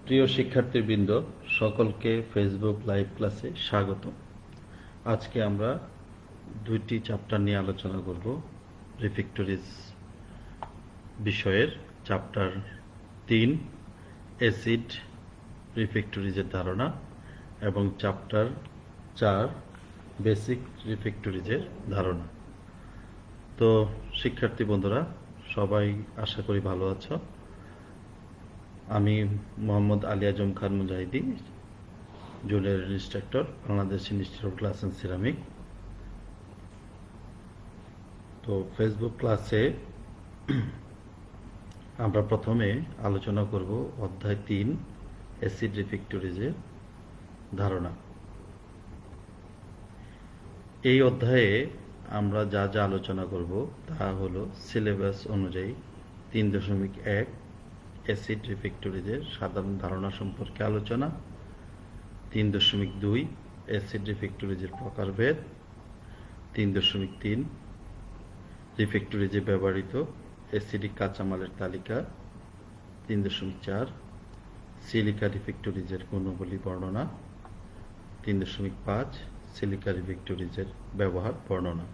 প্রিয় শিক্ষার্থীবৃন্দ, সকলকে ফেসবুক লাইভ ক্লাসে স্বাগত। আজকে আমরা দুইটি চ্যাপ্টার নিয়ে আলোচনা করব। রিফ্যাক্টরিজ বিষয়ের চ্যাপ্টার 3 অ্যাসিড রিফ্যাক্টরিজের ধারণা এবং চ্যাপ্টার 4 বেসিক রিফ্যাক্টরিজের ধারণা। তো শিক্ষার্থী বন্ধুরা, সবাই আশা করি ভালো আছো। আমি Mohammad Ali Azam Khan Mujahidi, junior instructor, Bangladesh Institute of Glass and Ceramic. তো ফেসবুক ক্লাসে আমরা প্রথমে আলোচনা করব অধ্যায় 3 অ্যাসিড রিফ্যাক্টরিজের ধারণা। এই অধ্যায়ে আমরা যা যা আলোচনা করব তা হলো সিলেবাস অনুযায়ী 3.1 অ্যাসিড রিফ্যাক্টরিজের সাধারণ ধারণা সম্পর্কে আলোচনা, 3.2 অ্যাসিড রিফ্যাক্টরিজের প্রকারভেদ, 3.3 রিফ্যাক্টরিজে ব্যবহৃত অ্যাসিডিক কাঁচামালের তালিকা, 3.4 সিলিকা রিফ্যাক্টরিজের গুণাবলী বর্ণনা, 3.5 সিলিকা রিফ্যাক্টরিজের ব্যবহার বর্ণনা।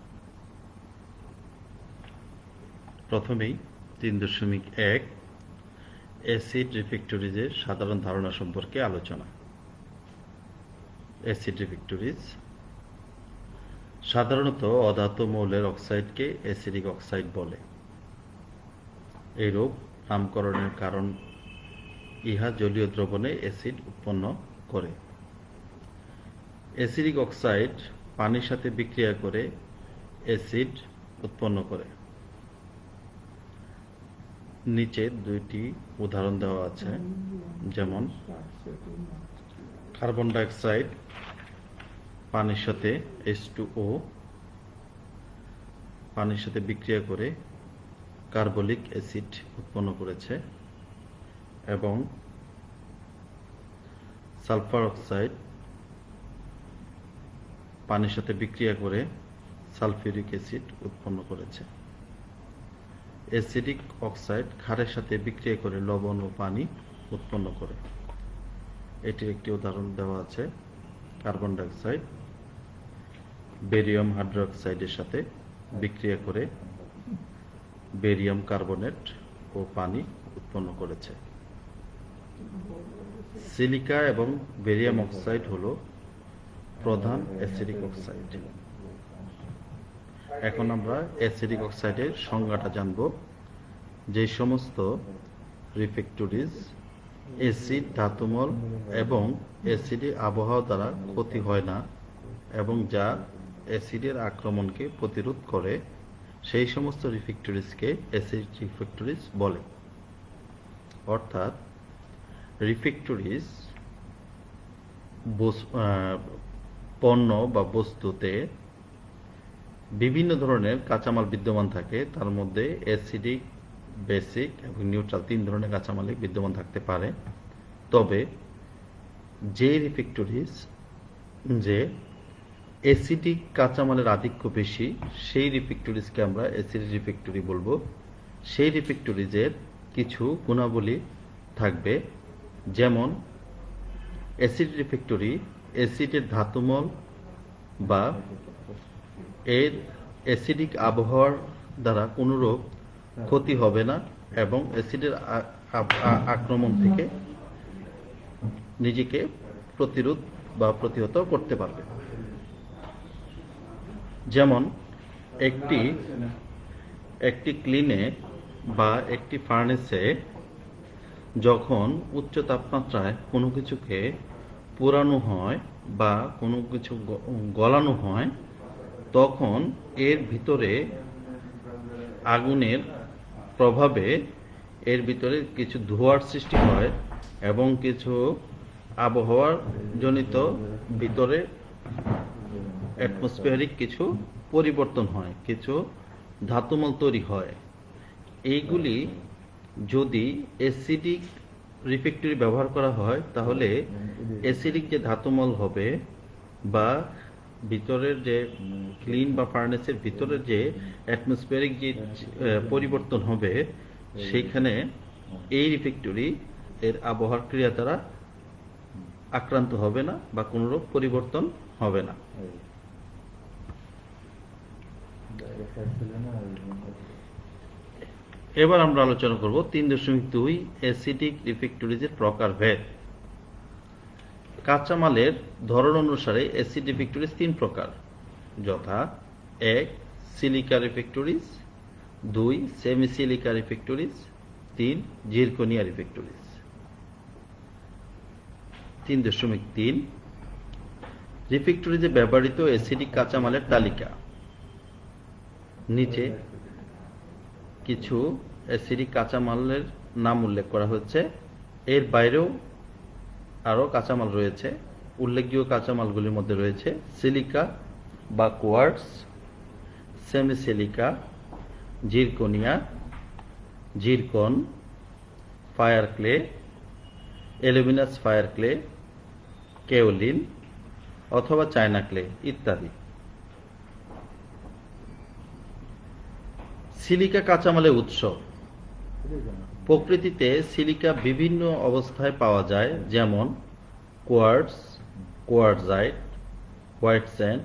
প্রথমেই 3.1 অ্যাসিড রিফ্যাক্টরিজের সাধারণ ধারণা সম্পর্কে আলোচনা। অ্যাসিড রিফ্যাক্টরিজ সাধারণত অধাতু মৌলের অক্সাইডকে অ্যাসিডিক অক্সাইড বলে। এইরূপ নামকরণের কারণ ইহা জলীয় দ্রবণে অ্যাসিড উৎপন্ন করে। অ্যাসিডিক অক্সাইড পানির সাথে বিক্রিয়া করে অ্যাসিড উৎপন্ন করে। নিচে দুইটি উদাহরণ দেওয়া আছে, যেমন কার্বন ডাইঅক্সাইড পানির সাথে H2O পানির সাথে বিক্রিয়া করে কার্বলিক অ্যাসিড উৎপন্ন করেছে, এবং সালফার অক্সাইড পানির সাথে বিক্রিয়া করে সালফিউরিক অ্যাসিড উৎপন্ন করেছে। অ্যাসিডিক অক্সাইড ক্ষারের সাথে বিক্রিয়া করে লবণ ও পানি উৎপন্ন করে। এটির একটি উদাহরণ দেওয়া আছে, কার্বন ডাইঅক্সাইড বেরিয়াম হাইড্রোক্সাইডের সাথে বিক্রিয়া করে বেরিয়াম কার্বনেট ও পানি উৎপন্ন করেছে। সিলিকা এবং বেরিয়াম অক্সাইড হলো প্রধান অ্যাসিডিক অক্সাইড। এখন আমরা অ্যাসিডিক অক্সাইডের সংজ্ঞাটা জানব। যে সমস্ত রিফ্যাক্টরিজ অ্যাসিড ধাতুমল এবং অ্যাসিডের আবহাওয়া দ্বারা ক্ষতি হয় না এবং যা অ্যাসিডের আক্রমণকে প্রতিরোধ করে, সেই সমস্ত রিফ্যাক্টরিজকে অ্যাসিড রিফ্যাক্টরিজ বলে। অর্থাৎ রিফ্যাক্টরিজ পণ্য বা বস্তুতে বিভিন্ন ধরনের কাঁচামাল বিদ্যমান থাকে। তার মধ্যে অ্যাসিডিক, বেসিক এবং নিউট্রাল 3 ধরনের কাঁচামালই বিদ্যমান থাকতে পারে। তবে যে রিফ্যাক্টরিজ যে অ্যাসিডিক কাঁচামালের আধিক্য বেশি, সেই রিফ্যাক্টরিজকে আমরা অ্যাসিড রিফ্যাক্টরি বলবো। সেই রিফ্যাক্টরিজের কিছু গুণাবলী থাকবে, যেমন অ্যাসিড রিফ্যাক্টরি অ্যাসিডের ধাতুমল বা এর অ্যাসিডিক আবহাওয়ার দ্বারা কোনোরূপ ক্ষতি হবে না এবং অ্যাসিডের আক্রমণ থেকে নিজেকে প্রতিরোধ বা প্রতিহত করতে পারবে। যেমন একটি ক্লিনে বা একটি ফার্নেসে যখন উচ্চ তাপমাত্রায় কোনো কিছুকে পোড়ানো হয় বা কোনো কিছু গলানো হয়, তখন এর ভিতরে আগুনের প্রভাবে এর ভিতরে কিছু ধোঁয়ার সৃষ্টি হয় এবং কিছু আবহাওয়ার জনিত ভিতরে অ্যাটমসফিয়ারিক কিছু পরিবর্তন হয়, কিছু ধাতুমল তৈরি হয়। এইগুলি যদি অ্যাসিডিক রিফ্যাক্টরি ব্যবহার করা হয়, তাহলে অ্যাসিডিক যে ধাতুমল হবে বা ভিতরের যে ক্লিন বা ফার্নেসের ভিতরের যে অ্যাটমসফিয়ারিক যে পরিবর্তন হবে, সেইখানে এই রিফ্যাক্টরি এর আবহাওয়ার ক্রিয়া দ্বারা আক্রান্ত হবে না বা কোনরূপ পরিবর্তন হবে না। এবার আমরা আলোচনা করব 3.2 অ্যাসিডিক রিফ্র্যাক্টরিজের প্রকারভেদ। কাঁচামালের ধরন অনুসারে অ্যাসিড রিফ্র্যাক্টরিজ 3 প্রকার, যথা 1 silica refractories, 2 semi silica refractories, 3 zirconia refractories. 3.3 রিফ্র্যাক্টরিজে ব্যবহৃত অ্যাসিডিক কাঁচামালের তালিকা। নিচে কিছু অ্যাসিডিক কাঁচামালের নাম উল্লেখ করা হয়েছে। এর বাইরেও আরও কাঁচামাল রয়েছে। উল্লেখযোগ্য কাঁচামালগুলির মধ্যে রয়েছে সিলিকা বা quartz, semi silica, zirconia, zircon, fire clay, aluminous fire clay, kaolin অথবা চায়না ক্লে ইত্যাদি। সিলিকা কাঁচামালের উৎস। প্রকৃতিতে সিলিকা বিভিন্ন অবস্থায় পাওয়া যায়, যেমন quartz, quartzite, white sand,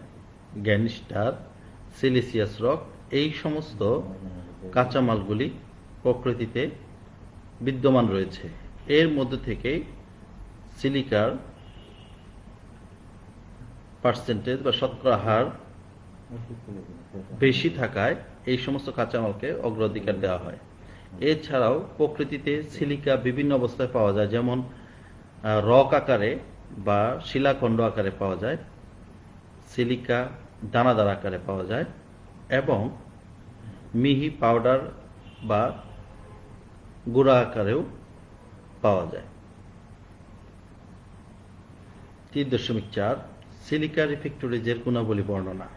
ganister, siliceous rock. এই সমস্ত কাঁচামালগুলি প্রকৃতিতে বিদ্যমান রয়েছে। এর মধ্যে থেকে সিলিকার পার্সেন্টেজ বা শতকরা হার বেশি থাকায় এই সমস্ত কাঁচামালকে অগ্রাধিকার দেওয়া হয়। এছাড়াও প্রকৃতিতে সিলিকা বিভিন্ন অবস্থায় পাওয়া যায়, যেমন রক আকারে বা শিলাখণ্ড আকারে পাওয়া যায়, সিলিকা দানাদার আকারে পাওয়া যায় এবং মিহি পাউডার বা গুঁড়া আকারেও পাওয়া যায়। 3.4 সিলিকা রিফ্র্যাক্টরিজের গুণাবলী বর্ণনা।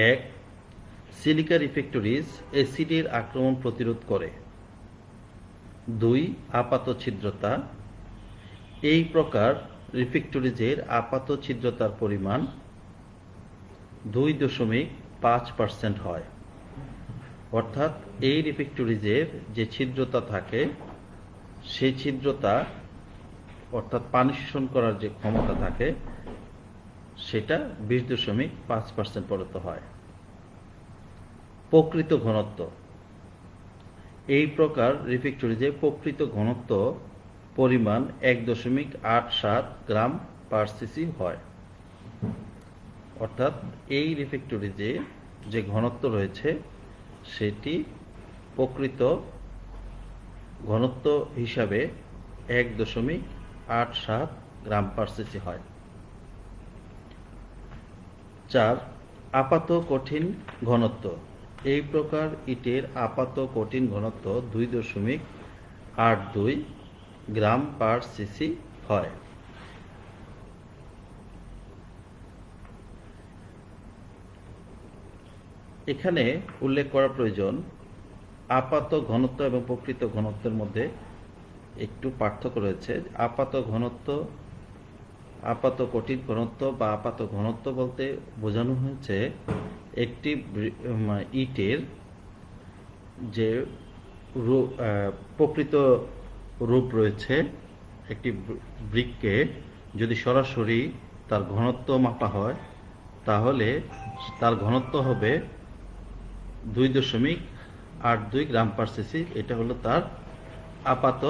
1 সিলিকা রিফ্র্যাক্টরিজ অ্যাসিডের আক্রমণ প্রতিরোধ করে। 2 আপাত ছিদ্রতা। এই প্রকার রিফ্র্যাক্টরিজের আপাত ছিদ্রতার পরিমাণ 2.5% হয়। অর্থাৎ এই রিফ্র্যাক্টরিজের যে ছিদ্রতা থাকে, সেই ছিদ্রতা অর্থাৎ পানি শোষণ করার যে ক্ষমতা থাকে সেটা 20.5% পর্যন্ত হয়। প্রকৃত ঘনত্ব। এই প্রকার রিফ্র্যাক্টরিজে প্রকৃত ঘনত্ব পরিমাণ 1.87 গ্রাম পার সিসি হয়। অর্থাৎ এই রিফ্র্যাক্টরিজে যে ঘনত্ব রয়েছে সেটি প্রকৃত ঘনত্ব হিসাবে 1.87 গ্রাম পার সিসি হয়। 4 আপাত কঠিন ঘনত্ব। এই প্রকার ইটের আপাত কঠিন ঘনত্ব 2.82 গ্রাম পার সিসি হয়। এখানে উল্লেখ করা প্রয়োজন, আপাত ঘনত্ব এবং প্রকৃত ঘনত্বের মধ্যে একটু পার্থক্য রয়েছে। আপাত ঘনত্ব, আপাত কঠিন ঘনত্ব বা আপাত ঘনত্ব বলতে বোঝানো হয়েছে একটি ইটের যে প্রকৃত রূপ রয়েছে, একটি ব্রিককে যদি সরাসরি তার ঘনত্ব মাপা হয় তাহলে তার ঘনত্ব হবে 2.82 গ্রাম পার সিসি। এটা হলো তার আপাত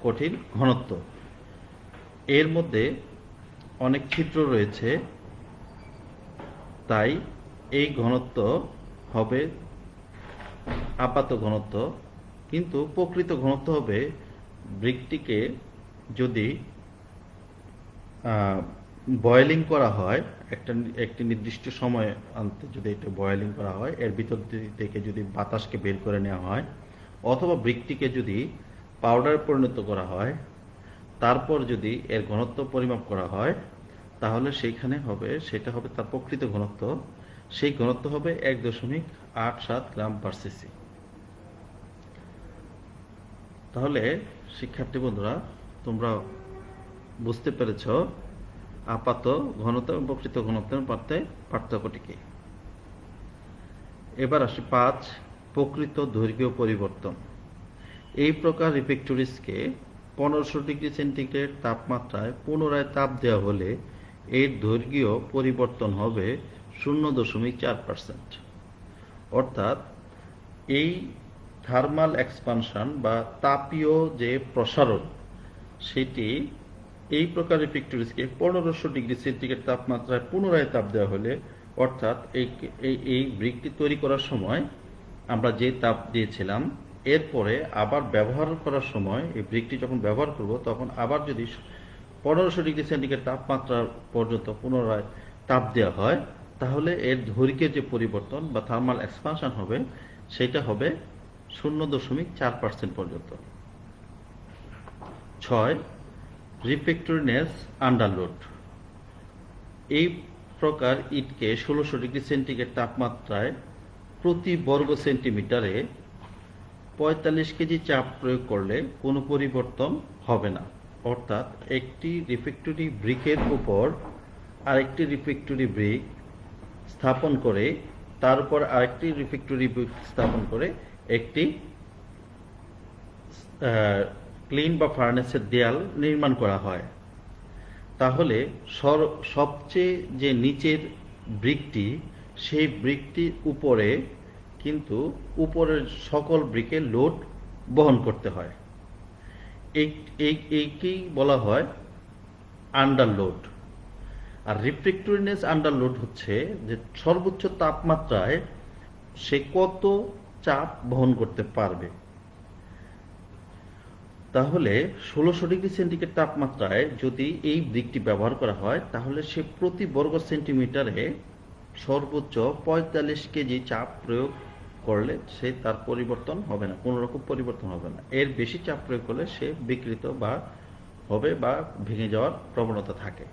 কঠিন ঘনত্ব। এর মধ্যে অনেক ছিদ্র রয়েছে, তাই এই ঘনত্ব হবে আপাত ঘনত্ব। কিন্তু প্রকৃত ঘনত্ব হবে ব্রিকটিকে যদি বয়েলিং করা হয়, একটি নির্দিষ্ট সময় আনতে যদি এটা বয়েলিং করা হয়, এর ভিতর থেকে যদি বাতাসকে বের করে নেওয়া হয়, অথবা ব্রিকটিকে যদি পাউডার পরিণত করা হয়, তারপর যদি এর ঘনত্ব পরিমাপ করা হয়, তাহলে সেইখানে হবে, সেটা হবে তার প্রকৃত ঘনত্ব। সেই ঘনত্ব হবে 1.87 গ্রাম পার সিসি। তাহলে শিক্ষার্থী বন্ধুরা, তোমরা বুঝতে পেরেছ আপাত ঘনত্ব এবং প্রকৃত ঘনত্বের মধ্যে পার্থক্যটি কি। এবার আসি 5 প্রকৃত দৈর্ঘ্য পরিবর্তন। এই প্রকার রিফ্র্যাক্টরিজকে 1500 ডিগ্রি সেন্টিগ্রেড তাপমাত্রায় পুনরায় তাপ দেওয়া হলে এর দৈর্ঘ্য পরিবর্তন হবে 0.4%। অর্থাৎ এই থার্মাল এক্সপানশন বা তাপীয় যে প্রসারণ সেটি এই প্রকার রিফ্র্যাক্টরিজকে 1500 ডিগ্রি সেন্টিগ্রেড তাপমাত্রায় পুনরায় তাপ দেওয়া হলে, অর্থাৎ এই ব্রিকটি তৈরি করার সময় আমরা যে তাপ দিয়েছিলাম এরপরে আবার ব্যবহার করার সময় এই ব্রিকটি যখন ব্যবহার করব তখন আবার যদি 1500 ডিগ্রি সেন্টিগ্রেড তাপমাত্রা পর্যন্ত পুনরায় তাপ দেওয়া হয় তাহলে এর দৈর্ঘ্যের যে পরিবর্তন বা থার্মাল এক্সপানশন হবে সেটা হবে 0.4% পর্যন্ত। 6. রিফ্র্যাক্টরিনেস আন্ডারলোড। এই প্রকার ইটকে 1600 ডিগ্রি সেন্টিগ্রেড তাপমাত্রায় প্রতি বর্গ সেন্টিমিটারে 45 কেজি চাপ প্রয়োগ করলে কোনো পরিবর্তন হবে না। অর্থাৎ একটি রিফ্র্যাক্টরি ব্রিকের উপর আরেকটি রিফ্র্যাক্টরি ব্রিক স্থাপন করে তার উপর আরেকটি রিফ্র্যাক্টরি ব্রিক স্থাপন করে একটি ক্লিন বা ফার্নেসের দেয়াল নির্মাণ করা হয়। তাহলে সবচেয়ে যে নিচের ব্রিকটি সেই ব্রিকটির উপরে কিন্তু উপরের সকল ব্রিকে লোড বহন করতে হয়। এইকেই বলা হয় আন্ডারলোড। আর রিফ্র্যাক্টরিনেস আন্ডারলোড হচ্ছে যে সর্বোচ্চ তাপমাত্রায় সে কত চাপ বহন করতে পারবে। তাহলে 1600 ডিগ্রি সেন্টিগ্রেড তাপমাত্রায় যদি এই ব্রিকটি ব্যবহার করা হয় তাহলে সে প্রতি বর্গ সেন্টিমিটারে সর্বোচ্চ 45 কেজি চাপ প্রয়োগ করলে সে তার পরিবর্তন হবে না, কোনো রকম পরিবর্তন হবে না। এর বেশি চাপ প্রয়োগ করলে সে বিকৃত বা হবে বা ভেঙে যাওয়ার প্রবণতা থাকে।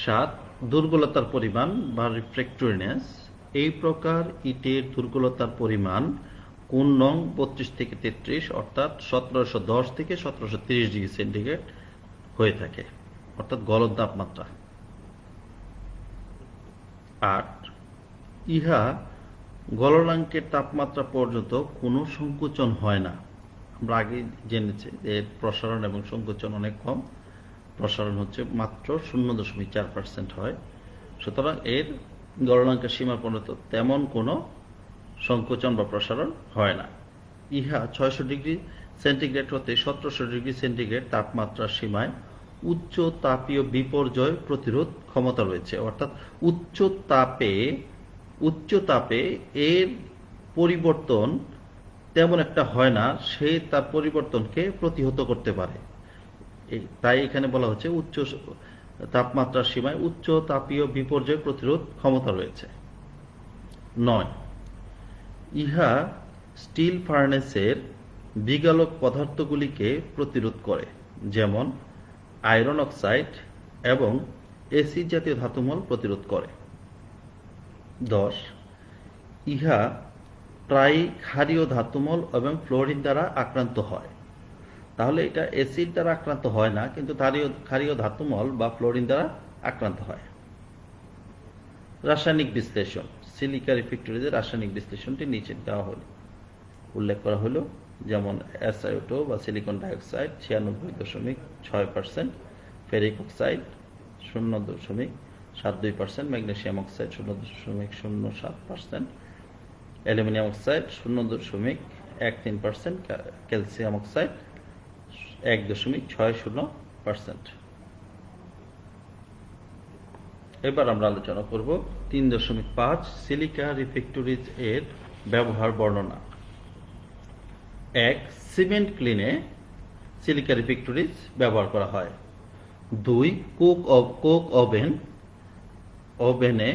7. দুর্বলতার পরিমাণ বা রিফ্র্যাক্টরিনেস। এই প্রকার ইটের দুর্বলতার পরিমাণ কোন নং 32 থেকে 33 অর্থাৎ 1710 থেকে 1730 ডিগ্রি সেন্টিগ্রেড হয়ে থাকে, অর্থাৎ গলন তাপমাত্রা। 8. ইহা গলনাঙ্কের তাপমাত্রা পর্যন্ত কোনো সংকোচন হয় না। আমরা আগে জেনেছি যে প্রসারণ এবং সংকোচন অনেক কম, প্রসারণ হচ্ছে মাত্র 0.4% হয়। সুতরাং এর গলনাঙ্কের সীমা পর্যন্ত তেমন কোনো সংকোচন বা প্রসারণ হয় না। ইহা 600 ডিগ্রি সেন্টিগ্রেড হতে 1700 ডিগ্রি সেন্টিগ্রেড তাপমাত্রার সীমায় উচ্চ তাপীয় বিপর্যয় প্রতিরোধ ক্ষমতা রয়েছে। অর্থাৎ উচ্চ তাপে এর পরিবর্তন তেমন একটা হয় না, সে তার পরিবর্তনকে প্রতিহত করতে পারে। তাই এখানে বলা হচ্ছে উচ্চ তাপমাত্রার সীমায় উচ্চ তাপীয় বিপর্যয় প্রতিরোধ ক্ষমতা রয়েছে। 9. ইহা স্টিল ফার্নেসের বিগালক পদার্থগুলিকে প্রতিরোধ করে, যেমন আয়রন অক্সাইড এবং এসিড জাতীয় ধাতুমল প্রতিরোধ করে। 10. ইহা প্রায় ক্ষারীয় ধাতুমল এবং ফ্লোরিন দ্বারা আক্রান্ত হয়। তাহলে এটা অ্যাসিড দ্বারা আক্রান্ত হয় না, কিন্তু ক্ষারীয় ধাতুমল বা ফ্লোরিন দ্বারা আক্রান্ত হয়। রাসায়নিক বিশ্লেষণ। সিলিকা রিফ্র্যাক্টরিজের রাসায়নিক বিশ্লেষণটি নিচে দেওয়া হলো, উল্লেখ করা হলো। যেমন SiO2 বা silicon dioxide 96.6%, ferric oxide 0.72%, magnesium oxide 0.07%, aluminium oxide 0.13%, calcium oxide 1.60%। এবার আমরা আলোচনা করব 3.5 সিলিকা রিফ্র্যাক্টরিজ এর ব্যবহার বর্ণনা। 1. সিমেন্ট ক্লিনে সিলিকা রিফ্র্যাক্টরিজ ব্যবহার করা হয়। 2. কোক ওভেনে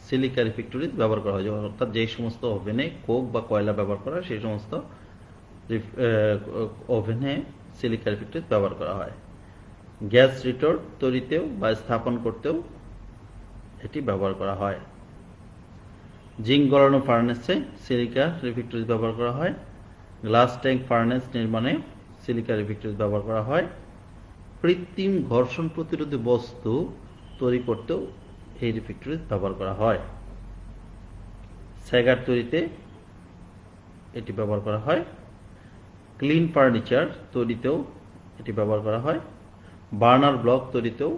সিলিকা রিফ্র্যাক্টরিজ ব্যবহার করা হয়। অর্থাৎ যে সমস্ত ওভেনে কোক বা কয়লা ব্যবহার করা হয় সেই সমস্ত ওভেনে সিলিকা রিফ্র্যাক্টরিজ ব্যবহার করা হয়। গ্যাস রিটর্ট তৈরিতেও বা স্থাপন করতেও এটি ব্যবহার করা হয়। জিঙ্ক গলানো ফার্নেসে সিলিকা রিফ্র্যাক্টরিজ ব্যবহার করা হয়। গ্লাস ট্যাঙ্ক ফার্নেস নির্মাণে সিলিকা রিফ্র্যাক্টরিজ ব্যবহার করা হয়। কৃত্রিম ঘর্ষণ প্রতিরোধী বস্তু তৈরি করতেও এই রিফ্র্যাক্টরিজ ব্যবহার করা হয়। স্যাগার তৈরিতে এটি ব্যবহার করা হয়। ক্লিন ফার্নিচার তৈরিতেও এটি ব্যবহার করা হয়। বার্নার ব্লক তৈরিতেও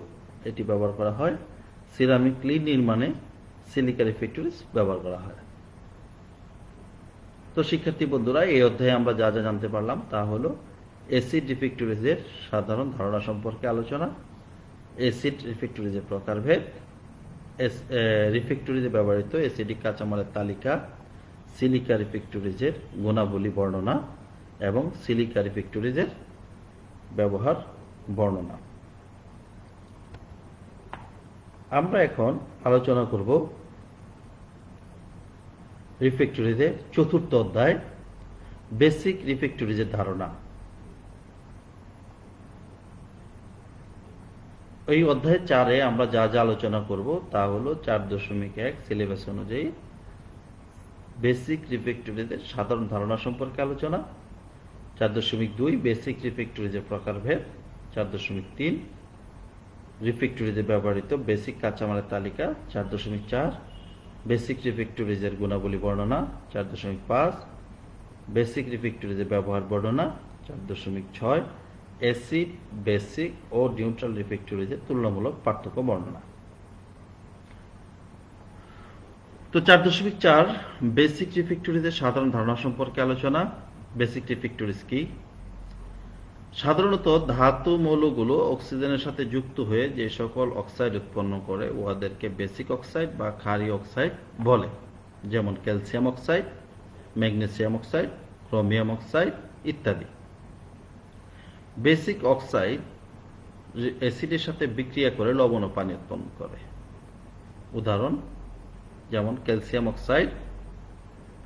এটি ব্যবহার করা হয়। সিরামিক ক্লিন নির্মাণে সিলিকা রিফ্যাক্টরিজ ব্যবহার করা হয়। তো শিক্ষার্থী বন্ধুরা, এই অধ্যায়ে আমরা যা যা জানতে পারলাম তা হলো অ্যাসিড রিফ্যাক্টরিজের সাধারণ ধারণা সম্পর্কে আলোচনা, অ্যাসিড রিফ্যাক্টরিজের প্রকারভেদ, রিফ্যাক্টরিজে ব্যবহৃত অ্যাসিডিক কাঁচামালের তালিকা, সিলিকা রিফ্যাক্টরিজের গুণাবলী বর্ণনা এবং সিলিকা রিফ্যাক্টরিজের ব্যবহার বর্ণনা। আমরা এখন আলোচনা করব রিফ্যাক্টরিজের চতুর্থ অধ্যায়, বেসিক রিফ্যাক্টরিজের ধারণা। এই অধ্যায় 4-এ আমরা যা যা আলোচনা করব তা হলো 4.1 সিলেবাস অনুযায়ী বেসিক রিফ্যাক্টরিজের সাধারণ ধারণা সম্পর্কে আলোচনা, 4.2 বেসিক রিফ্যাক্টরিজের প্রকারভেদ, 4.3 রিফ্যাক্টরিজে ব্যবহৃত বেসিক কাঁচামালের তালিকা, 4.4 বেসিক রিফ্যাক্টরিজের গুণাবলী বর্ণনা, 4.5 বেসিক রিফ্যাক্টরিজের ব্যবহার বর্ণনা, 4.6 অ্যাসিড, বেসিক ও নিউট্রাল রিফ্যাক্টরিজের তুলনামূলক পার্থক্য বর্ণনা। তো 4.4 বেসিক রিফ্যাক্টরিজের সাধারণ ধারণা সম্পর্কে আলোচনা। বেসিক রিফ্যাক্টরিজ কি? সাধারণত ধাতু মৌলগুলো অক্সিজেনের সাথে যুক্ত হয়ে যে সকল অক্সাইড উৎপন্ন করে উহাদেরকে বেসিক অক্সাইড বা ক্ষারীয় অক্সাইড বলে, যেমন calcium oxide, magnesium oxide, chromium oxide ইত্যাদি। বেসিক অক্সাইড অ্যাসিডের সাথে বিক্রিয়া করে লবণ ও পানি উৎপন্ন করে। উদাহরণ যেমন ক্যালসিয়াম অক্সাইড,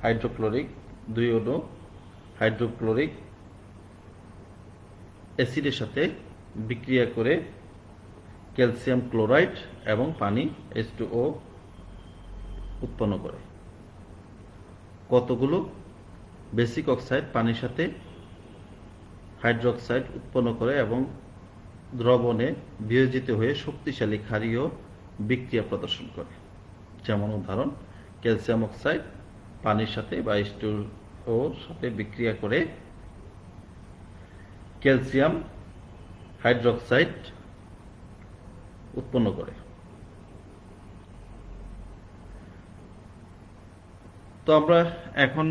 হাইড্রোক্লোরিক 2 অণু হাইড্রোক্লোরিক অ্যাসিডের সাথে বিক্রিয়া করে ক্যালসিয়াম ক্লোরাইড এবং পানি H2O উৎপন্ন করে। কতগুলো বেসিক অক্সাইড পানির সাথে হাইড্রোক্সাইড উৎপন্ন করে এবং দ্রবণে বিয়োজিত হয়ে শক্তিশালী ক্ষারীয় বিক্রিয়া প্রদর্শন করে। যেমন উদাহরণ ক্যালসিয়াম অক্সাইড পানির সাথে বা H2O সাথে বিক্রিয়া করে ক্যালসিয়াম হাইড্রোক্সাইড উৎপন্ন করে। তো আমরা এখন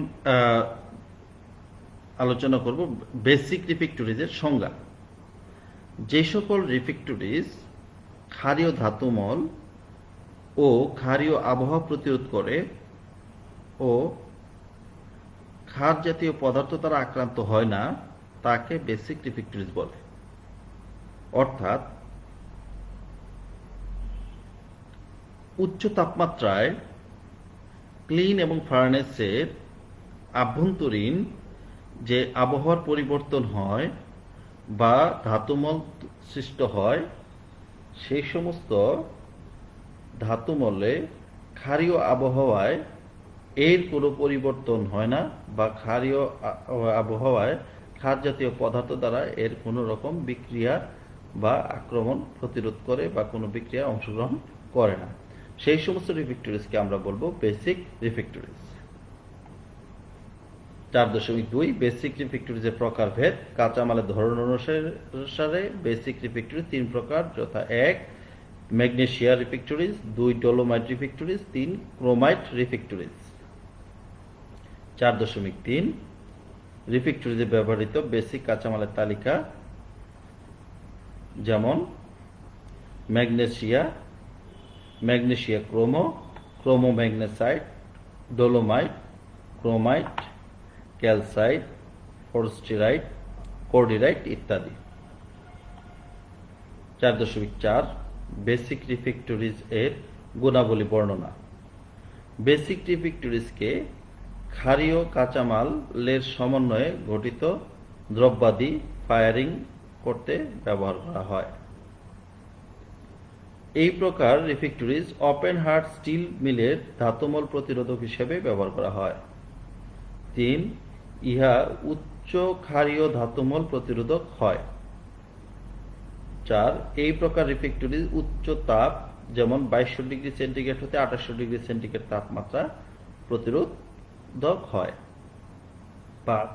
আলোচনা করব বেসিক রিফ্যাক্টরিজের সংজ্ঞা। যে সকল রিফ্যাক্টরিজ ক্ষারীয় ধাতুমল ও ক্ষারীয় আবহাওয়া প্রতিরোধ করে ও ক্ষার জাতীয় পদার্থ দ্বারা আক্রান্ত হয় না তাকে বেসিক রিফ্যাক্টরিজ বলে। অর্থাৎ উচ্চ তাপমাত্রায় ক্লিন এবং ফার্নেসের আভ্যন্তরীণ যে আবহাওয়ার পরিবর্তন হয় বা ধাতুমল সৃষ্ট হয়, সেই সমস্ত ধাতুমলে ক্ষারীয় আবহাওয়ায় এর কোনো পরিবর্তন হয় না বা ক্ষারীয় আবহাওয়ায় ক্ষার জাতীয় পদার্থ দ্বারা এর কোনো রকম বিক্রিয়া বা আক্রমণ প্রতিরোধ করে বা কোনো বিক্রিয়ায় অংশগ্রহণ করে না, সেই সমস্ত রিফ্যাক্টরিজকে আমরা বলবো বেসিক রিফ্যাক্টরিজ। 4.2 বেসিক রিফ্যাক্টরিজের প্রকারভেদ। কাঁচামালের ধরন অনুসারে বেসিক রিফ্যাক্টরিজ 3 প্রকার, যথা 1 magnesia refractories, 2 dolomite refractories, 3 chromite refractories. 4.3 রিফ্যাক্টরিজে ব্যবহৃত বেসিক কাঁচামালের তালিকা, যেমন magnesia, magnesia chromo, chromo magnesite, dolomite, chromite, calcite, forsterite, cordierite ইত্যাদি। 4.4 বেসিক রিফ্যাক্টরিজ এর গুণাবলী বর্ণনা। বেসিক রিফ্যাক্টরিজকে ক্ষারীয় কাঁচামালের সমন্বয়ে গঠিত দ্রব্যাদি ফায়ারিং করতে ব্যবহার করা হয়। এই প্রকার রিফ্যাক্টরিজ ওপেন হার্ট স্টিল মিলের ধাতুমল প্রতিরোধক হিসেবে ব্যবহার করা হয়। 3 ইহা উচ্চ ক্ষারীয় ধাতুমল প্রতিরোধক হয়। 4 এই প্রকার রিফ্যাক্টরিজ উচ্চ তাপ, যেমন 2200 ডিগ্রি সেন্টিগ্রেড হতে 2800 ডিগ্রি সেন্টিগ্রেড তাপমাত্রা প্রতিরোধক হয়। 5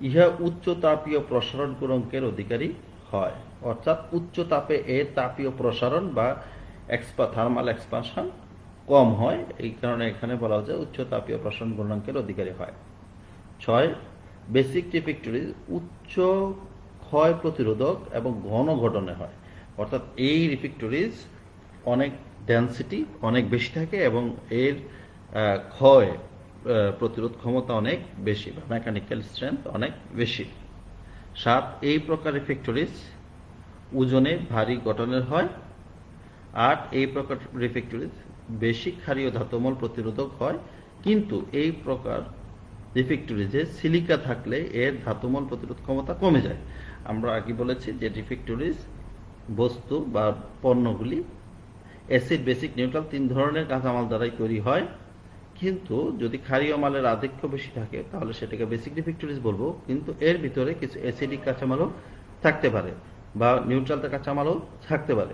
ইহা উচ্চ তাপীয় প্রসারণ গুণাঙ্কের অধিকারী হয়, অর্থাৎ উচ্চ তাপে এর তাপীয় প্রসারণ বা থার্মাল এক্সপানশন কম হয়, এই কারণে এখানে বলা হচ্ছে উচ্চ তাপীয় প্রসারণ গুণাঙ্কের অধিকারী হয়। 6 বেসিক রিফ্র্যাক্টরিজ উচ্চ ক্ষয় প্রতিরোধক এবং ঘন গঠনে হয়, অর্থাৎ এই রিফ্র্যাক্টরিজ অনেক ডেনসিটি অনেক বেশি থাকে এবং এর ক্ষয় প্রতিরোধ ক্ষমতা অনেক বেশি বা মেকানিক্যাল স্ট্রেংথ অনেক বেশি। 7 এই প্রকার রিফ্র্যাক্টরিজ ওজনে ভারী গঠনের হয়। 8 এই প্রকার রিফ্র্যাক্টরিজ বেশি ক্ষারীয় ধাতুমল প্রতিরোধক হয়, কিন্তু এই প্রকার রিফ্র্যাক্টরিজে সিলিকা থাকলে এর ধাতুমল প্রতিরোধ ক্ষমতা কমে যায়। আমরা আগে বলেছি যে রিফ্র্যাক্টরিজ বস্তু বা পণ্যগুলি অ্যাসিড, বেসিক, নিউট্রাল 3 ধরনের কাঁচামাল দ্বারাই তৈরি হয়, কিন্তু যদি ক্ষারীয় মালের আধিক্য বেশি থাকে তাহলে সেটাকে বেসিক রিফ্র্যাক্টরিজ বলবো, কিন্তু এর ভিতরে কিছু অ্যাসিডিক কাঁচামালও থাকতে পারে বা নিউট্রাল কাঁচামালও থাকতে পারে।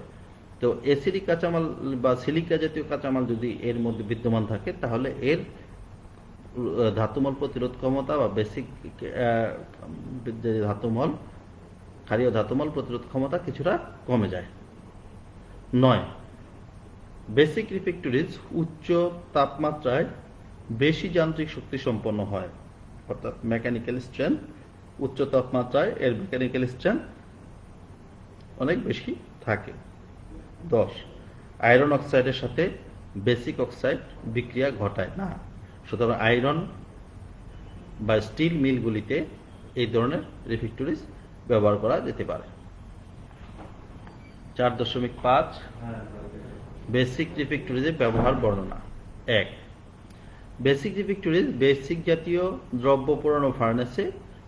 তো অ্যাসিডিক কাঁচামাল বা সিলিকা জাতীয় কাঁচামাল যদি এর মধ্যে বিদ্যমান থাকে তাহলে এর ধাতুমল প্রতিরোধ ক্ষমতা বা বেসিক ধাতুমল ক্ষারীয় ধাতুমল প্রতিরোধ ক্ষমতা কিছুটা কমে যায়। 9 বেসিক রিফ্র্যাক্টরিজ উচ্চ তাপমাত্রায় বেশি যান্ত্রিক শক্তি সম্পন্ন হয়, অর্থাৎ মেকানিক্যাল স্ট্রেংথ উচ্চ তাপমাত্রায় এর মেকানিক্যাল স্ট্রেংথ অনেক বেশি থাকে। 10 আয়রন অক্সাইডের সাথে বেসিক অক্সাইড বিক্রিয়া ঘটায় না, সুতরাং আয়রন বা স্টিল মিলগুলিতে এই ধরনের রিফ্র্যাক্টরিজ ব্যবহার করা যেতে পারে। 4.5 বেসিক রিফ্র্যাক্টরিজের ব্যবহার বর্ণনা। 1 বেসিক রিফ্র্যাক্টরিজ বেসিক জাতীয় দ্রব্য পোড়ানো ফার্নেসে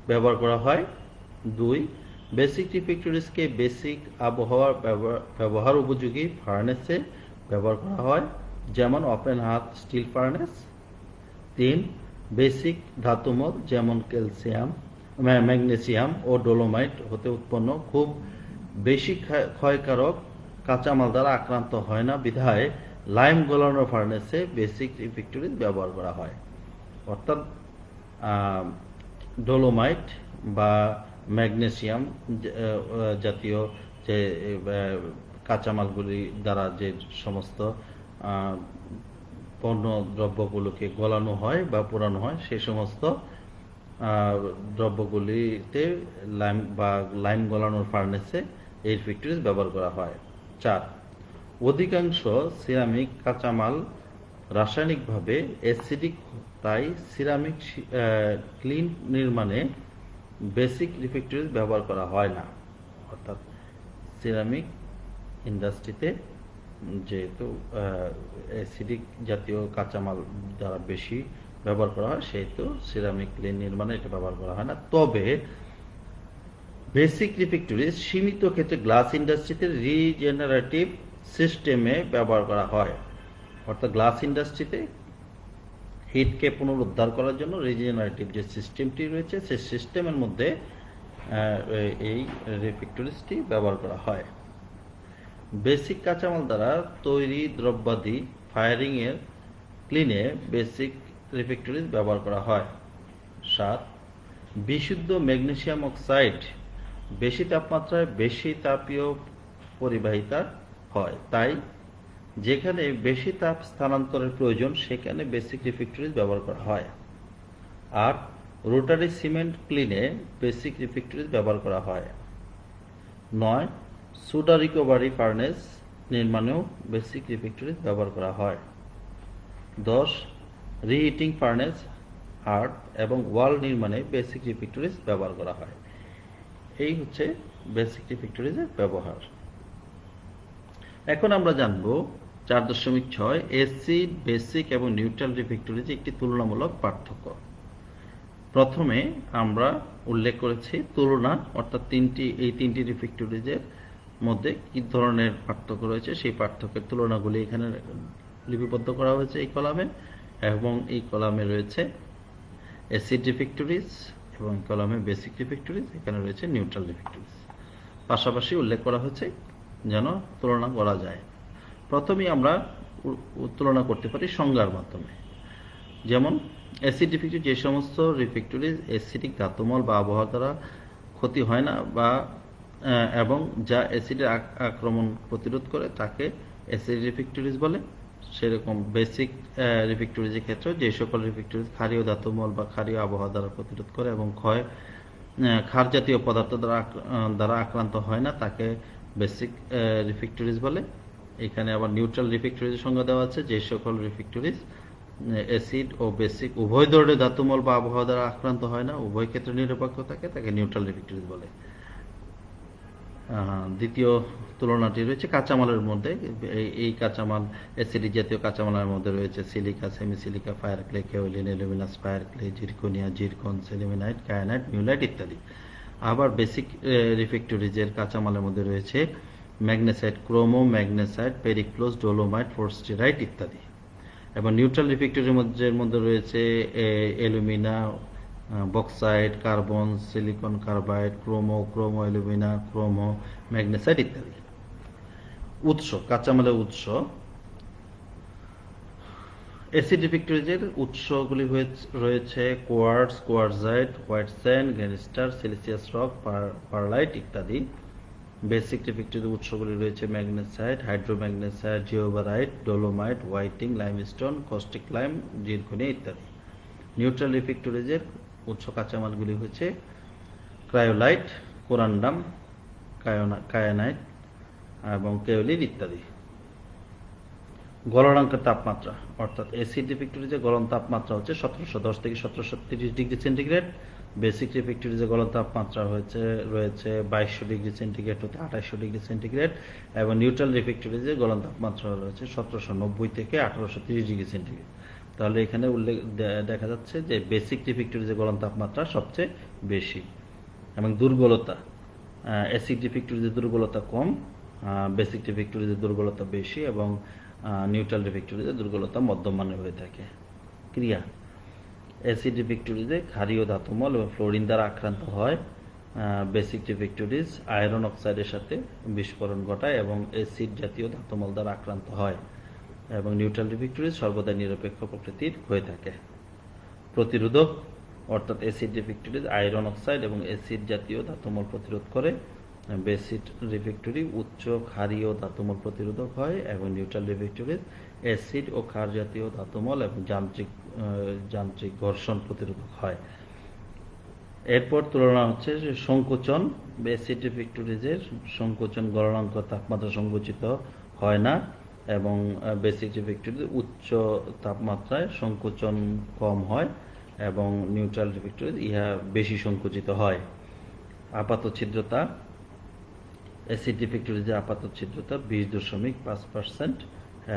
ব্যবহার করা হয়। 2 বেসিক রিফ্র্যাক্টরিজকে বেসিক আবহাওয়ার ব্যবহার উপযোগী ফার্নেসে ব্যবহার করা হয়, যেমন open hearth steel furnace. 3 basic ধাতুমল যেমন ক্যালসিয়াম, ম্যাগনেসিয়াম ও ডোলোমাইট হতে উৎপন্ন খুব বেশি ক্ষয়কারক কাঁচামাল দ্বারা আক্রান্ত হয় না বিধায় লাইম গলানো ফার্নেসে বেসিক রিফ্র্যাক্টরিজ ব্যবহার করা হয়, অর্থাৎ ডোলোমাইট বা ম্যাগনেসিয়াম জাতীয় যে কাঁচামালগুলি দ্বারা যে সমস্ত পণ্য দ্রব্যগুলোকে গলানো হয় বা পোড়ানো হয় সেই সমস্ত দ্রব্যগুলিতে লাইম গলানোর ফার্নেসে এই রিফ্র্যাক্টরিজ ব্যবহার করা হয়। 4 অধিকাংশ সিরামিক কাঁচামাল রাসায়নিকভাবে অ্যাসিডিক, তাই সিরামিক ক্লিন নির্মাণে বেসিক রিফ্র্যাক্টরিজ ব্যবহার করা হয় না, অর্থাৎ সিরামিক ইন্ডাস্ট্রিতে যেহেতু অ্যাসিডিক জাতীয় কাঁচামাল দ্বারা বেশি ব্যবহার করা হয় সেহেতু সিরামিক ক্লিন নির্মাণে এটা ব্যবহার করা হয় না। তবে বেসিক রিফ্র্যাক্টরিজ সীমিত ক্ষেত্রে গ্লাস ইন্ডাস্ট্রিতে রিজেনারেটিভ সিস্টেমে ব্যবহার করা হয়, অর্থাৎ গ্লাস ইন্ডাস্ট্রিতে হিটকে পুনরুদ্ধার করার জন্য রিজেনারেটিভ যে সিস্টেমটি রয়েছে সেই সিস্টেমের মধ্যে এই রিফ্র্যাক্টরিজটি ব্যবহার করা হয়। বেসিক কাঁচামাল দ্বারা তৈরি দ্রব্যাদি ফায়ারিং এর ক্লিনে বেসিক রিফ্র্যাক্টরিজ ব্যবহার করা হয়। 7 বিশুদ্ধ ম্যাগনেসিয়াম অক্সাইড বেশি তাপমাত্রায় বেশি তাপীয় পরিবাহিতা হয়, তাই যেখানে বেশি তাপ স্থানান্তরের প্রয়োজন সেখানে বেসিক রিফ্র্যাক্টরিজ ব্যবহার করা হয়। আর রোটারি সিমেন্ট ক্লিনে বেসিক রিফ্র্যাক্টরিজ ব্যবহার করা হয়। 9 সোডা রিকভারি ফার্নেস নির্মাণেও বেসিক রিফ্র্যাক্টরিজ ব্যবহার করা হয়। 10 রিহিটিং ফার্নেস, হার্ট এবং ওয়াল নির্মাণে বেসিক রিফ্র্যাক্টরিজ ব্যবহার করা হয়। এই হচ্ছে বেসিক রিফ্র্যাক্টরিজের ব্যবহার। এখন আমরা জানব 4.6 অ্যাসিড, বেসিক এবং নিউট্রাল রিফ্র্যাক্টরিজ একটি তুলনামূলক পার্থক্য। প্রথমে আমরা উল্লেখ করেছি তুলনা, অর্থাৎ এই তিনটি রিফ্র্যাক্টরিজের মধ্যে কি ধরনের পার্থক্য রয়েছে সেই পার্থক্যের তুলনাগুলি এখানে লিপিবদ্ধ করা হয়েছে এই কলামে, এবং এই কলামে রয়েছে অ্যাসিড রিফ্র্যাক্টরিজ এবং কলামে বেসিক রিফ্র্যাক্টরিজ, এখানে রয়েছে নিউট্রাল রিফ্র্যাক্টরিজ। পাশাপাশি উল্লেখ করা হয়েছে যেন তুলনা করা যায়। প্রথমেই আমরা তুলনা করতে পারি সংজ্ঞার মাধ্যমে। যেমন অ্যাসিড রিফ্যাক্টরি যে সমস্ত রিফ্যাক্টরিজ অ্যাসিডিক ধাতুমল বা আবহাওয়া দ্বারা ক্ষতি হয় না বা এবং যা অ্যাসিডের আক্রমণ প্রতিরোধ করে তাকে অ্যাসিড রিফ্যাক্টরিজ বলে। সেরকম বেসিক রিফ্যাক্টরিজের ক্ষেত্রে যে সকল রিফ্যাক্টরিজ ক্ষারীয় ধাতুমল বা ক্ষারীয় আবহাওয়া দ্বারা প্রতিরোধ করে এবং ক্ষার জাতীয় পদার্থ দ্বারা আক্রান্ত হয় না তাকে বেসিক রিফ্যাক্টরিজ বলে। এখানে আবার নিউট্রাল রিফ্যাক্টরিজের সংজ্ঞা দেওয়া আছে যে সকল রিফ্যাক্টরিজ অ্যাসিড ও বেসিক উভয় ধরনের ধাতুমল বা আবহাওয়া দ্বারা আক্রান্ত হয় না, উভয় ক্ষেত্রে নিরপেক্ষ থাকে, তাকে নিউট্রাল রিফ্যাক্টরিজ বলে। দ্বিতীয় তুলনাটি রয়েছে কাঁচামালের মধ্যে। এই কাঁচামাল অ্যাসিডিক জাতীয় কাঁচামালের মধ্যে রয়েছে silica, semisilica, fire clay, kaolin, aluminous, fire clay, zirconia, zircon, sillimanite, kyanite, mullite ইত্যাদি। আবার বেসিক রিফ্যাক্টরিজের কাঁচামালের মধ্যে রয়েছে magnesite, chromo magnesite, periclase, dolomite, forsterite ইত্যাদি। এবং নিউট্রাল রিফ্যাক্টরির মধ্যে রয়েছে alumina, bauxite, carbon, silicon carbide, chromo alumina, chromo magnesite ইত্যাদি। উৎস, কাঁচামালের উৎস। অ্যাসিড রিফ্যাক্টরিজের উৎসগুলি রয়েছে quartz, quartzite, white sand, ganister, siliceous rock, perlite ইত্যাদি। বেসিক রিফ্যাক্টরিজের উৎসগুলি রয়েছে magnesite, hydromagnesite, giobertite, dolomite, whitening, limestone, caustic lime, zirconia ইত্যাদি। নিউট্রাল রিফ্যাক্টরিজের উৎস কাঁচামালগুলি হচ্ছে ক্রায়োলাইট, কোরান্ডাম, কায়ানাইট এবং কেওলিন ইত্যাদি। গলনাঙ্কের তাপমাত্রা, অর্থাৎ অ্যাসিড রিফ্যাক্টরিজের গলন তাপমাত্রা হচ্ছে 1710 থেকে 1730 ডিগ্রি সেন্টিগ্রেড। বেসিক রিফ্যাক্টরিজের গলন তাপমাত্রা রয়েছে 2200 ডিগ্রি সেন্টিগ্রেড হতে 2800 ডিগ্রি সেন্টিগ্রেড এবং নিউট্রাল রিফ্যাক্টরিজের গলন তাপমাত্রা রয়েছে 1790 থেকে 1830 ডিগ্রি সেন্টিগ্রেড। তাহলে এখানে দেখা যাচ্ছে যে বেসিক রিফ্যাক্টরিজের গলন তাপমাত্রা সবচেয়ে বেশি। এবং দুর্বলতা, অ্যাসিড রিফ্যাক্টরিজের দুর্বলতা কম, বেসিক রিফ্যাক্টরিজের দুর্বলতা বেশি এবং নিউট্রাল রিফ্যাক্টরিজের দুর্বলতা মধ্যমানের হয়ে থাকে। ক্রিয়া, অ্যাসিড রিফ্যাক্টরিজে ক্ষারীয় ধাতুমল এবং ফ্লোরিন দ্বারা আক্রান্ত হয়। বেসিক রিফ্যাক্টরিজ আয়রন অক্সাইডের সাথে বিস্ফোরণ ঘটায় এবং অ্যাসিড জাতীয় ধাতুমল দ্বারা আক্রান্ত হয় এবং নিউট্রাল রিফ্যাক্টরিজ সর্বদা নিরপেক্ষ প্রকৃতির হয়ে থাকে। প্রতিরোধক, অর্থাৎ অ্যাসিড রিফ্যাক্টরিজ আয়রন অক্সাইড এবং অ্যাসিড জাতীয় ধাতুমল প্রতিরোধ করে। বেসিক রিফ্যাক্টরি উচ্চ ক্ষারীয় ধাতুমল প্রতিরোধক হয় এবং নিউট্রাল রিফ্যাক্টরিজ অ্যাসিড ও ক্ষার জাতীয় ধাতুমল এবং যান্ত্রিক ঘর্ষণ প্রতিরোধক হয়। এরপর তুলনা হচ্ছে যে সংকোচন। অ্যাসিড রিফ্যাক্টরিজের সংকোচন গলনাঙ্ক তাপমাত্রা সংকুচিত হয় না এবং বেসিক রিফ্যাক্টরিজ উচ্চ তাপমাত্রায় সংকোচন কম হয় এবং নিউট্রাল রিফ্যাক্টরিজ ইহা বেশি সংকুচিত হয়। আপাত ছিদ্রতা, অ্যাসিড রিফ্যাক্টরিজের আপাত ছিদ্রতা 20.5%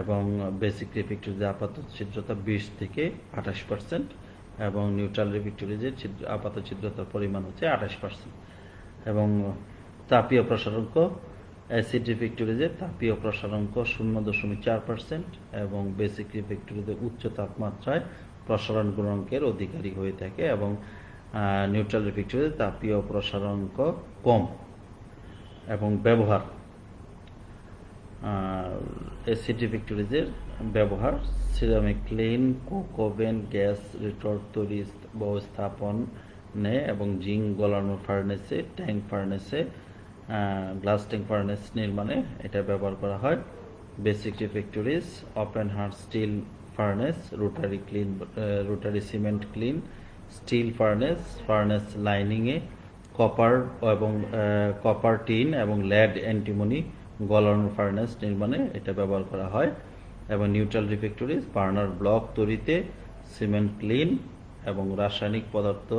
এবং বেসিক রিফ্যাক্টরিজের আপাত ছিদ্রতা 20 থেকে 28% এবং নিউট্রাল রিফ্যাক্টরিজের আপাত ছিদ্রতার পরিমাণ হচ্ছে 28%। এবং তাপীয় প্রসারণক, অ্যাসিড রিফ্যাক্টরিজের তাপীয় প্রসারণক 0.4% এবং বেসিক রিফ্যাক্টরিজের উচ্চ তাপমাত্রায় প্রসারণ গুণাঙ্কের অধিকারী হয়ে থাকে এবং নিউট্রাল রিফ্যাক্টরিজের তাপীয় প্রসারণক কম। এবং ব্যবহার, অ্যাসিড রিফ্যাক্টরিজের ব্যবহার ceramic kiln, coke oven gas retort তৈরি স্থাপনে এবং জিঙ্ক গলানোর ফার্নেসে, ট্যাঙ্ক ফার্নেসে, গ্লাস ট্যাঙ্ক ফার্নেস নির্মাণে এটা ব্যবহার করা হয়। Basic refractories open hearth steel furnace, rotary cement kiln, steel furnace লাইনিংয়ে কপার টিন এবং লেড অ্যান্টিমনি গলানোর ফার্নেস নির্মাণে এটা ব্যবহার করা হয়। এবং নিউট্রাল রিফ্যাক্টরিজ বার্নার ব্লক তৈরিতে, সিমেন্ট ক্লিন এবং রাসায়নিক পদার্থ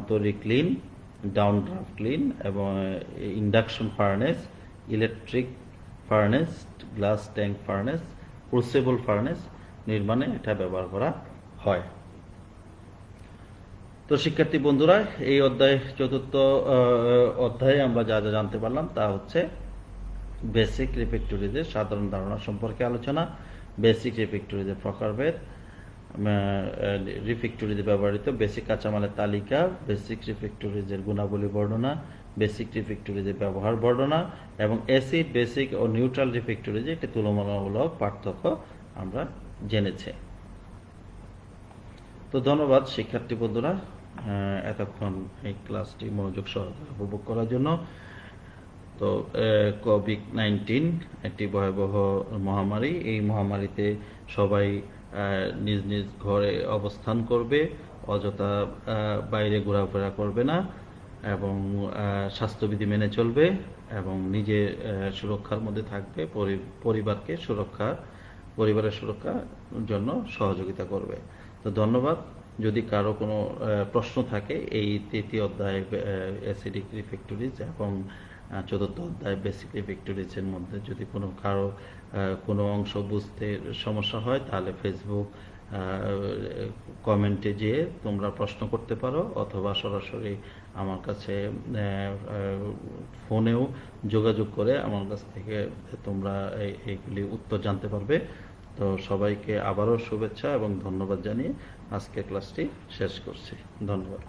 তৈরি ক্লিন, ডাউন ড্রাফট ক্লিন এবং induction furnace, electric furnace, glass tank furnace, crucible furnace নির্মাণে এটা ব্যবহার করা হয়। তো শিক্ষার্থী বন্ধুরা, এই চতুর্থ অধ্যায়ে আমরা যা যা জানতে পারলাম তা হচ্ছে বেসিক রিফ্যাক্টরিজের সাধারণ ধারণা সম্পর্কে আলোচনা, বেসিক রিফ্যাক্টরিজের প্রকারভেদ, রিফ্যাক্টরিজে ব্যবহৃত বেসিক কাঁচামালের তালিকা, বেসিক রিফ্যাক্টরিজের গুণাবলী বর্ণনা, বেসিক রিফ্যাক্টরিজের ব্যবহার বর্ণনা এবং অ্যাসিড, বেসিক ও নিউট্রাল রিফ্যাক্টরিজে একটি তুলনামূলক পার্থক্য আমরা জেনেছি। তো ধন্যবাদ শিক্ষার্থী বন্ধুরা এতক্ষণ এই ক্লাসটি মনোযোগ সহকারে উপভোগ করার জন্য। তো কোভিড-19 একটি ভয়াবহ মহামারী। এই মহামারীতে সবাই নিজ নিজ ঘরে অবস্থান করবে, অযথা বাইরে ঘোরাফেরা করবে না এবং স্বাস্থ্যবিধি মেনে চলবে এবং নিজে সুরক্ষার মধ্যে থাকবে, পরিবারের সুরক্ষার জন্য সহযোগিতা করবে। তো ধন্যবাদ। যদি কারো কোনো প্রশ্ন থাকে এই তৃতীয় অধ্যায় অ্যাসিডিক রিফ্র্যাক্টরিজ এবং চতুর্থ অধ্যায় বেসিক রিফ্র্যাক্টরিজের মধ্যে যদি কারো কোনো অংশ বুঝতে সমস্যা হয়, তাহলে ফেসবুক কমেন্টে যেয়ে তোমরা প্রশ্ন করতে পারো, অথবা সরাসরি আমার কাছে ফোনেও যোগাযোগ করে আমার কাছ থেকে তোমরা এইগুলি উত্তর জানতে পারবে। তো সবাইকে আবারও শুভেচ্ছা এবং ধন্যবাদ জানিয়ে আজকের ক্লাসটি শেষ করছি। ধন্যবাদ।